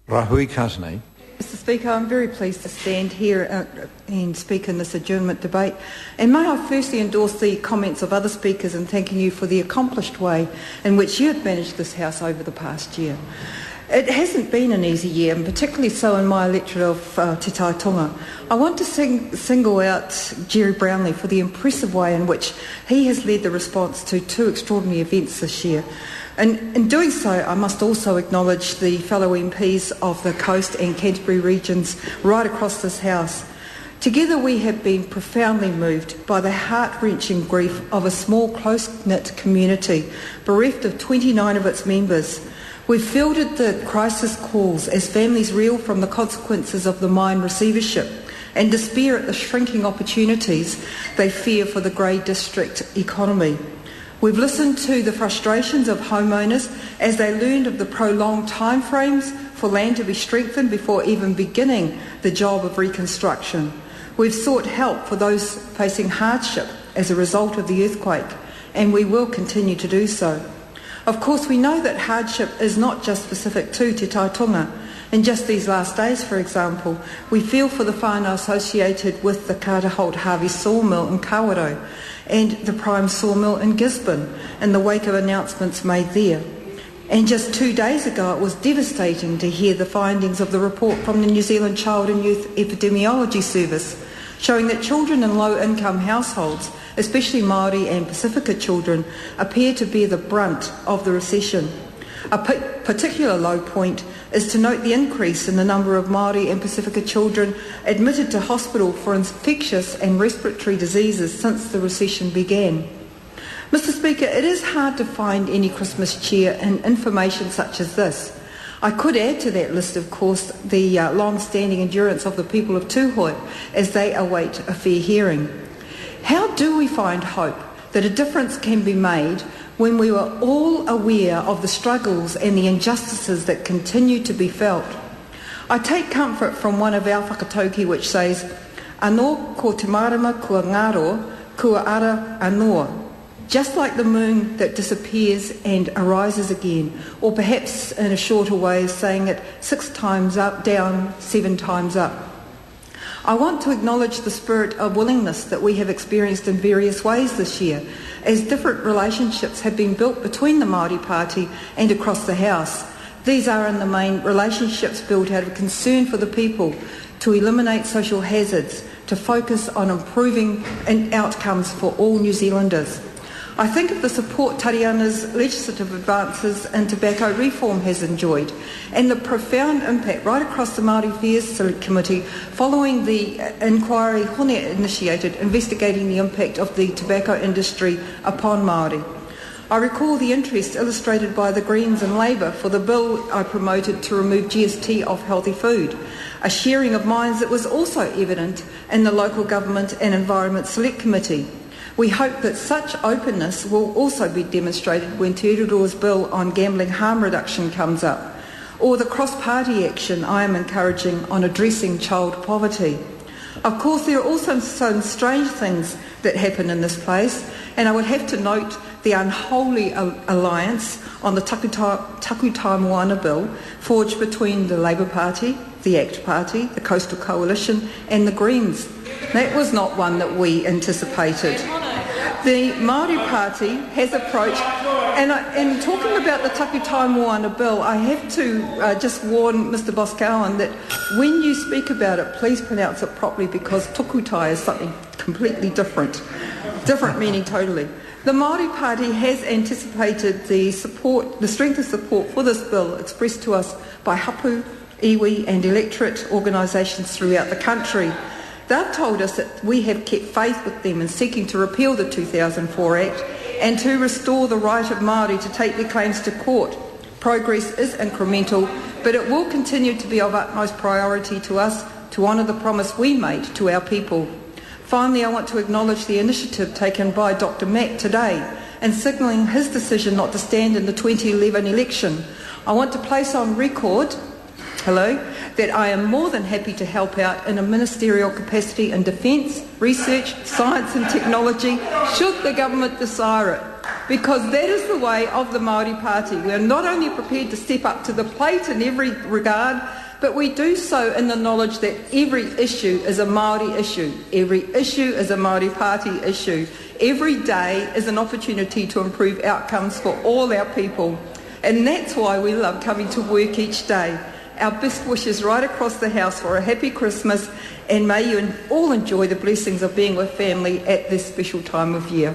Rahui Kasne. Mr Speaker, I'm very pleased to stand here and speak in this adjournment debate. And may I firstly endorse the comments of other speakers in thanking you for the accomplished way in which you have managed this House over the past year. It hasn't been an easy year, and particularly so in my electorate of Te Taitonga. I want to single out Jerry Brownlee for the impressive way in which he has led the response to two extraordinary events this year. And in doing so, I must also acknowledge the fellow MPs of the Coast and Canterbury regions right across this House. Together we have been profoundly moved by the heart-wrenching grief of a small, close-knit community, bereft of 29 of its members. We've fielded the crisis calls as families reel from the consequences of the mine receivership and despair at the shrinking opportunities they fear for the Grey District economy. We've listened to the frustrations of homeowners as they learned of the prolonged timeframes for land to be strengthened before even beginning the job of reconstruction. We've sought help for those facing hardship as a result of the earthquake, and we will continue to do so. Of course, we know that hardship is not just specific to Te Taitonga. In just these last days, for example, we feel for the whānau associated with the Carter Holt Harvey sawmill in Kawerau and the Prime sawmill in Gisborne in the wake of announcements made there. And just 2 days ago, it was devastating to hear the findings of the report from the New Zealand Child and Youth Epidemiology Service, showing that children in low-income households, especially Māori and Pacifica children, appear to bear the brunt of the recession. A particular low point is to note the increase in the number of Māori and Pacifica children admitted to hospital for infectious and respiratory diseases since the recession began. Mr Speaker, it is hard to find any Christmas cheer in information such as this. I could add to that list, of course, the long-standing endurance of the people of Tūhoe as they await a fair hearing. How do we find hope that a difference can be made when we were all aware of the struggles and the injustices that continue to be felt? I take comfort from one of our whakatauki which says, "Anō ko te marama kua ngaro, kua ara anō," just like the moon that disappears and arises again, or perhaps in a shorter way saying it 6 times up, down, 7 times up. I want to acknowledge the spirit of willingness that we have experienced in various ways this year, as different relationships have been built between the Māori Party and across the House. These are in the main relationships built out of concern for the people, to eliminate social hazards, to focus on improving outcomes for all New Zealanders. I think of the support Tariana's legislative advances in tobacco reform has enjoyed, and the profound impact right across the Māori Affairs Select Committee following the inquiry Hone initiated investigating the impact of the tobacco industry upon Māori. I recall the interest illustrated by the Greens and Labour for the bill I promoted to remove GST off healthy food, a sharing of minds that was also evident in the Local Government and Environment Select Committee. We hope that such openness will also be demonstrated when Te Ururoa's bill on gambling harm reduction comes up, or the cross-party action I am encouraging on addressing child poverty. Of course, there are also some strange things that happen in this place, and I would have to note the unholy alliance on the Takutai Moana bill forged between the Labour Party, the ACT Party, the Coastal Coalition and the Greens. That was not one that we anticipated. The Māori Party has approached, and talking about the Takutai Moana bill, I have to just warn Mr Boscawen that when you speak about it, please pronounce it properly, because tukutai is something completely different meaning totally. The Māori Party has anticipated the strength of support for this bill expressed to us by hapu, iwi and electorate organisations throughout the country. They've told us that we have kept faith with them in seeking to repeal the 2004 Act and to restore the right of Māori to take their claims to court. Progress is incremental, but it will continue to be of utmost priority to us to honour the promise we made to our people. Finally, I want to acknowledge the initiative taken by Dr Mack today in signalling his decision not to stand in the 2011 election. I want to place on record that I am more than happy to help out in a ministerial capacity in defence, research, science and technology, should the government desire it. because that is the way of the Māori Party. We are not only prepared to step up to the plate in every regard, but we do so in the knowledge that every issue is a Māori issue. Every issue is a Māori Party issue. Every day is an opportunity to improve outcomes for all our people. And that's why we love coming to work each day. Our best wishes right across the house for a happy Christmas, and may you all enjoy the blessings of being with family at this special time of year.